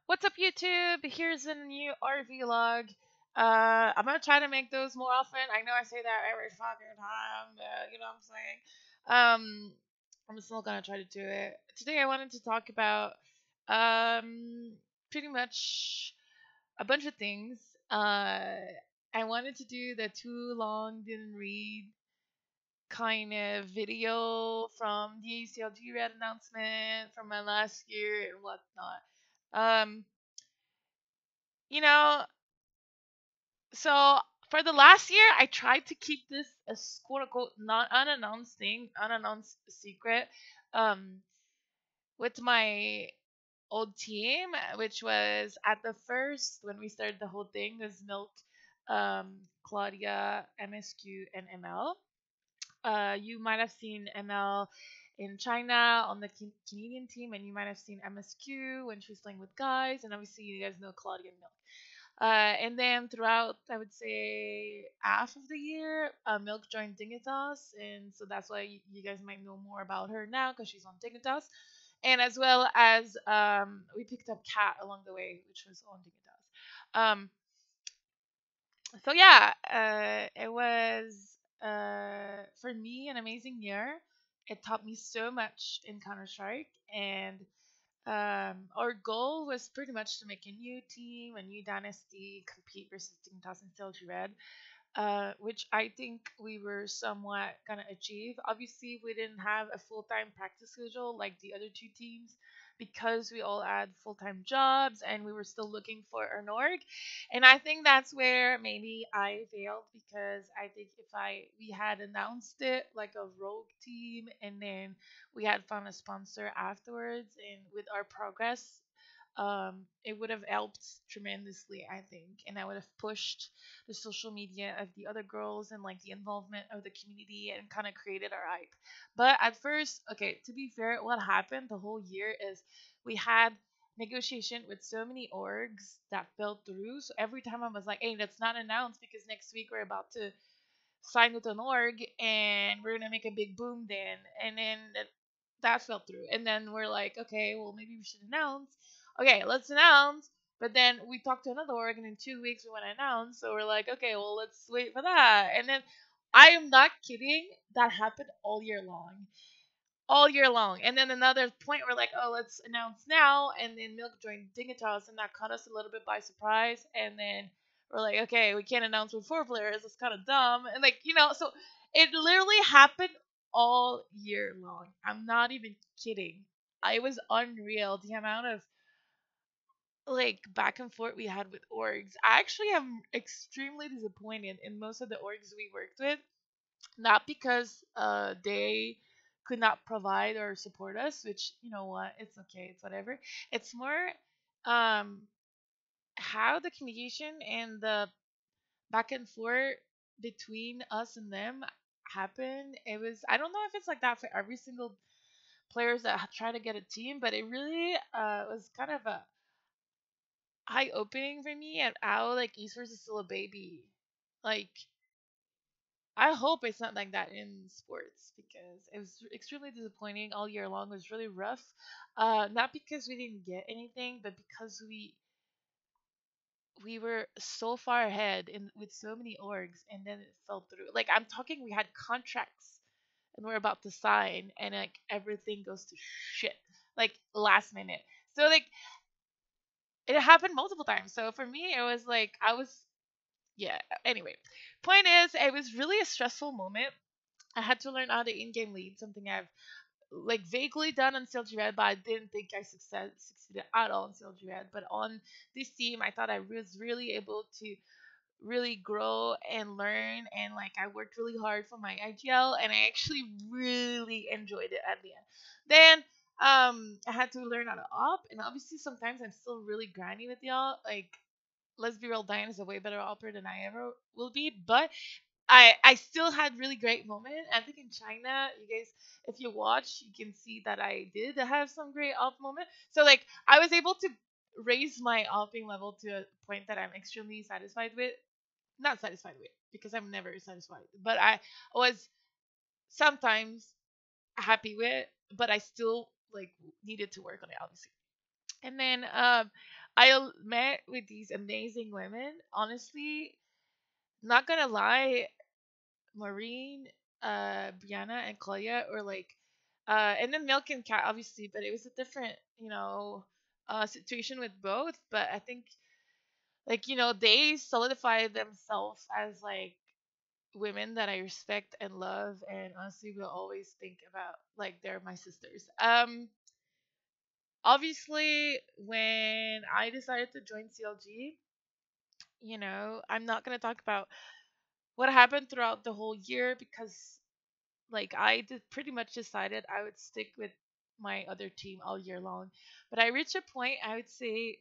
What's up, YouTube? Here's a new RV log. I'm gonna try to make those more often. I know I say that every fucking time, but you know what I'm saying. I'm still gonna try to do it. Today, I wanted to talk about um, pretty much a bunch of things. I wanted to do the too long didn't read kind of video from the CLG RED announcement from my last year and whatnot. Um, you know, so for the last year, I tried to keep this as quote unquote not unannounced thing, unannounced secret, um, with my old team, which was at the first when we started the whole thing was Milk, Claudia, MSQ, and ML. You might have seen ML in China on the Canadian team, and you might have seen MSQ when she was playing with guys, and obviously you guys know Claudia and Milk. And then throughout, I would say half of the year, Milk joined Dignitas, and so that's why you guys might know more about her now because she's on Dignitas, and as well as we picked up Cat along the way, which was on Dignitas. So yeah, it was for me an amazing year. It taught me so much in Counter Strike, and our goal was pretty much to make a new team, a new dynasty, compete versus Dignitas and CLG Red, which I think we were somewhat gonna achieve. Obviously, we didn't have a full time practice schedule like the other two teams because we all had full time jobs and we were still looking for an org. And I think that's where maybe I failed because I think if I we had announced it like a rogue team and then we had found a sponsor afterwards and with our progress it would have helped tremendously, I think, and I would have pushed the social media of the other girls and like the involvement of the community and kind of created our hype. But at first, okay, to be fair, what happened the whole year is we had negotiation with so many orgs that fell through. So every time I was like, hey, that's not announced because next week we're about to sign with an org and we're gonna make a big boom then. And then that fell through. And then we're like, okay, well maybe we should announce. Okay, let's announce. But then we talked to another org, and in 2 weeks we want to announce. So we're like, okay, well let's wait for that. And then I am not kidding. That happened all year long, all year long. And then another point, we're like, oh, let's announce now. And then Milk joined Dignitas, and that caught us a little bit by surprise. And then we're like, okay, we can't announce with 4 players. It's kind of dumb. And like, so it literally happened all year long. I'm not even kidding. It was unreal the amount of like back and forth we had with orgs. I actually am extremely disappointed in most of the orgs we worked with, not because they could not provide or support us, which you know what, it's okay, it's whatever. It's more um how the communication and the back and forth between us and them happened. It was, I don't know if it's like that for every single players that try to get a team, but it really was kind of a eye opening for me at how like esports is still a baby. Like I hope it's not like that in sports because it was extremely disappointing all year long. It was really rough. Not because we didn't get anything, but because we were so far ahead in with so many orgs, and then it fell through. Like I'm talking, we had contracts and we're about to sign, and like everything goes to shit like last minute. So like it happened multiple times. So for me, it was like I was yeah. Anyway, point is, it was really a stressful moment. I had to learn how to in-game lead, something I've like vaguely done on CLG Red, but I didn't think I succeeded at all on CLG Red. But on this team, I thought I was really able to really grow and learn, and like I worked really hard for my IGL, and I actually really enjoyed it at the end. Then I had to learn how to op, and obviously sometimes I'm still really grinding with y'all. Like let's be real, Diane is a way better operator than I ever will be, but I still had really great moment. I think in China, you guys, if you watch, you can see that I did have some great off moment. So like I was able to raise my offing level to a point that I'm extremely satisfied with. Not satisfied with because I'm never satisfied, but I was sometimes happy with, but I still like needed to work on it obviously. And then met with these amazing women. Honestly, not gonna lie, Maureen, Brianna, and Claudia, or like, and then Milk and Cat, obviously, but it was a different, situation with both. But I think, like, they solidified themselves as like women that I respect and love, and honestly will always think about like they're my sisters. Obviously, when I decided to join CLG, I'm not gonna talk about what happened throughout the whole year because like I did pretty much decided I would stick with my other team all year long. But I reached a point, I would say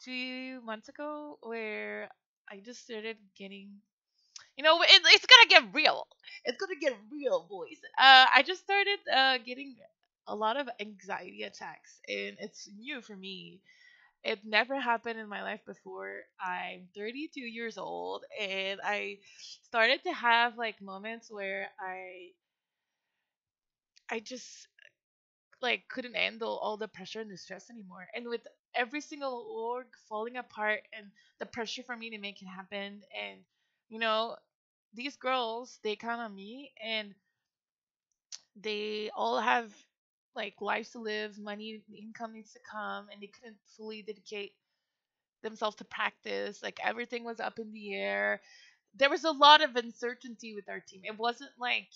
2 months ago, where I just started getting, it's gonna get real. It's gonna get real, boys. I just started getting a lot of anxiety attacks, and it's new for me. It never happened in my life before. I'm 32 years old, and I started to have like moments where I just like couldn't handle all the pressure and the stress anymore. And with every single org falling apart and the pressure for me to make it happen, and you know, these girls, they count on me, and they all have like lives to live, money, income needs to come, and they couldn't fully dedicate themselves to practice. Like everything was up in the air. There was a lot of uncertainty with our team. It wasn't like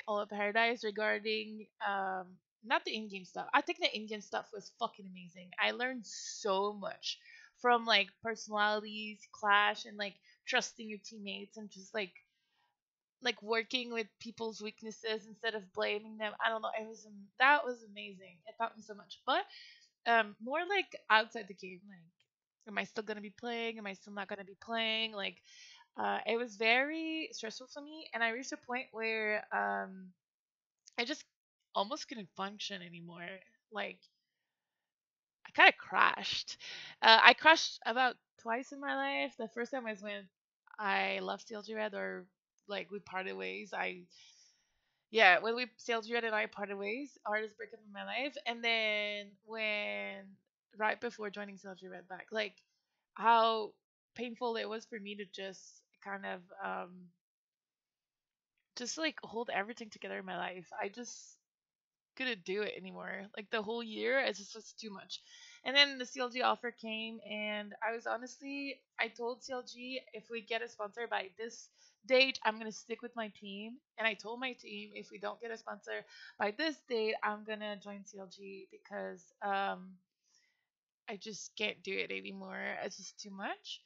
all of paradise regarding not the in-game stuff. I think the in-game stuff was fucking amazing. I learned so much from like personalities clash and like trusting your teammates and just like working with people's weaknesses instead of blaming them. I don't know. That was amazing. It taught me so much. But more like outside the game, like, am I still gonna be playing? Am I still not gonna be playing? Like, it was very stressful for me, and I reached a point where I just almost couldn't function anymore. Like, I kind of crashed. I crashed about twice in my life. The first time was when I left CLG Red, or like we parted ways. Yeah, when we CLG Red and I parted ways, hardest breakup in my life. And then when right before joining CLG Red back, like how painful it was for me to just kind of just like hold everything together in my life. I just couldn't do it anymore. Like the whole year, it just was too much. And then the CLG offer came, and I told CLG, if we get a sponsor by this date, I'm gonna stick with my team. And I told my team, if we don't get a sponsor by this date, I'm gonna join CLG because I just can't do it anymore. It's just too much.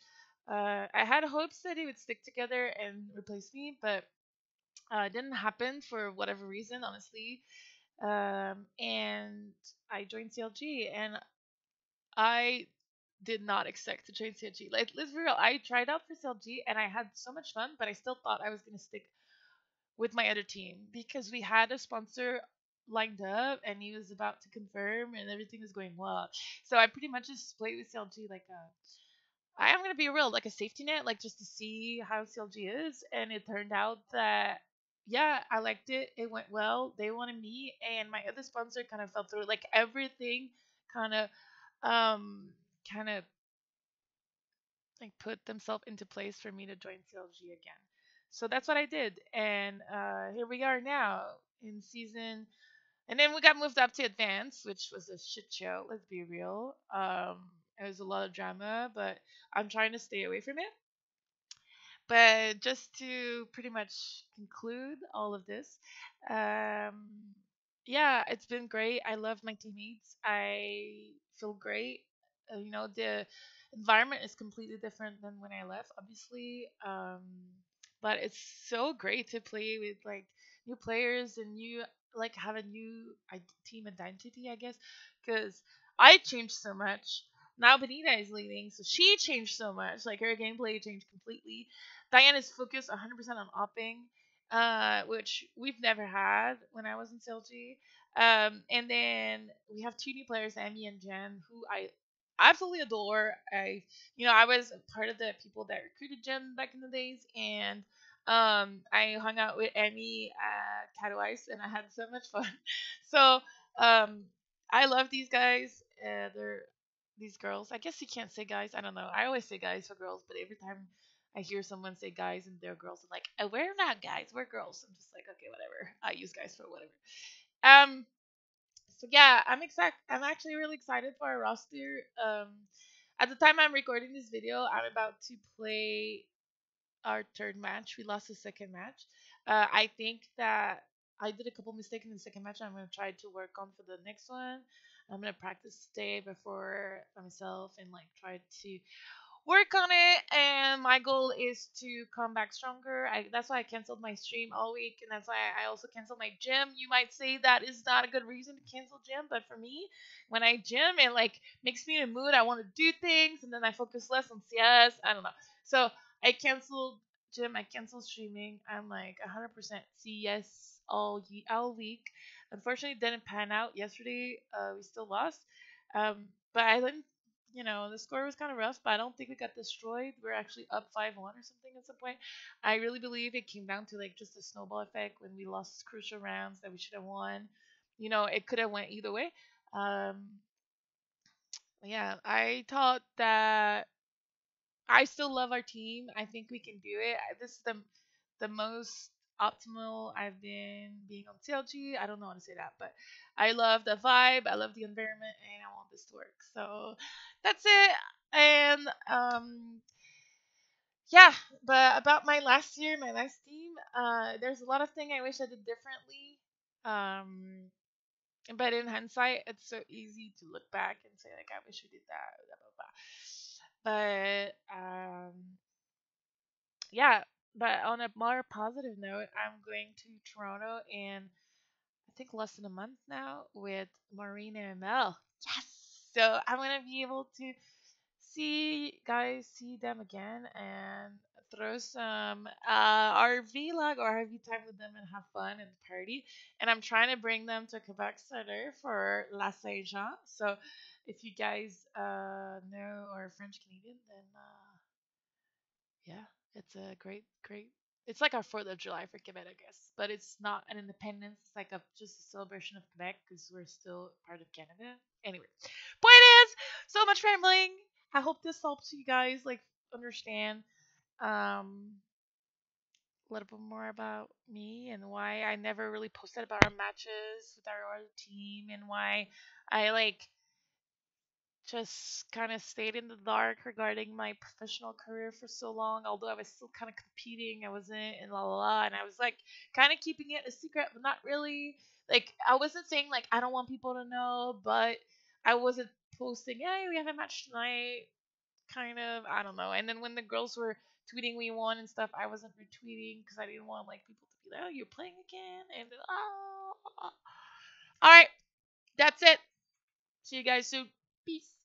I had hopes that they would stick together and replace me, but it didn't happen for whatever reason, honestly. And I joined CLG, and I did not expect to join CLG. Like, let's be real, I tried out for CLG and I had so much fun, but I still thought I was gonna stick with my other team because we had a sponsor lined up and he was about to confirm and everything was going well. So I pretty much just played with CLG like a I am gonna be real, like a safety net, like just to see how CLG is. And it turned out that yeah, I liked it. It went well. They wanted me, and my other sponsor kind of fell through. Like everything, kind of, um, kind of like put themselves into place for me to join CLG again. So that's what I did, and here we are now in season. And then we got moved up to advance, which was a shit show. Let's be real. It was a lot of drama, but I'm trying to stay away from it. But just to pretty much conclude all of this, um, yeah, it's been great. I love my teammates. I feel great. The environment is completely different than when I left, obviously. But it's so great to play with like new players and new like have a new team identity, I guess, because I changed so much. Now Benita is leading, so she changed so much. Like her gameplay changed completely. Diane is focused 100% on opping, which we've never had when I was in CLG. And then we have two new players, Emmy and Jen, who I absolutely adore. I was part of the people that recruited Jen back in the days, and I hung out with Emmy at Catwice, and I had so much fun. So, um, I love these guys. They're these girls. I guess you can't say guys. I don't know. I always say guys for girls, but every time I hear someone say guys and they're girls, I'm like, we're not guys, we're girls. I'm just like, okay, whatever. I use guys for whatever. Um, so yeah, I'm excited. I'm actually really excited for our roster. At the time I'm recording this video, I'm about to play our third match. We lost the second match. I think that I did a couple mistakes in the second match. I'm gonna try to work on for the next one. I'm gonna practice today before myself and like try to work on it. And my goal is to come back stronger. That's why I canceled my stream all week, and that's why I also canceled my gym. You might say that is not a good reason to cancel gym, but for me, when I gym, it like makes me in a mood. I want to do things, and then I focus less on CS. I don't know. So I canceled gym. I canceled streaming. I'm like 100% CS all week. Unfortunately, it didn't pan out yesterday. We still lost. But I didn't, the score was kind of rough, but I don't think we got destroyed. We're actually up 5-1 or something at some point. I really believe it came down to like just a snowball effect when we lost crucial rounds that we should have won. It could have went either way. Um, yeah, I thought that I still love our team. I think we can do it. This is the most optimal I've been being on CLG. I don't know how to say that, but I love the vibe. I love the environment, and I want this to work. So that's it. And yeah, but about my last year, my last team, there's a lot of things I wish I did differently. Um, but in hindsight, it's so easy to look back and say like, I wish we did that. Blah, blah, blah. But yeah, but on a more positive note, I'm going to Toronto in I think less than a month now with Maureen and Mel. Yes. So I'm gonna be able to see them again and throw some RV log or RV time with them and have fun and party. And I'm trying to bring them to Quebec Center for La Saint Jean. So if you guys know or are French Canadian, then yeah, it's a great. It's like our 4th of July for Quebec, I guess, but it's not an independence. It's like just a celebration of Quebec because we're still part of Canada. Anyway, point is, so much rambling. I hope this helps you guys like understand a little bit more about me and why I never really posted about our matches with our other team and why I like just kind of stayed in the dark regarding my professional career for so long. Although I was still kind of competing, I wasn't, and la la la. And I was like kind of keeping it a secret, but not really. Like I wasn't saying like I don't want people to know, but I wasn't posting. Yeah, we have a match tonight. Kind of, I don't know. And then when the girls were tweeting we won and stuff, I wasn't retweeting because I didn't want like people to be like, "Oh, you're playing again," and oh. All right, that's it. See you guys soon. Peace.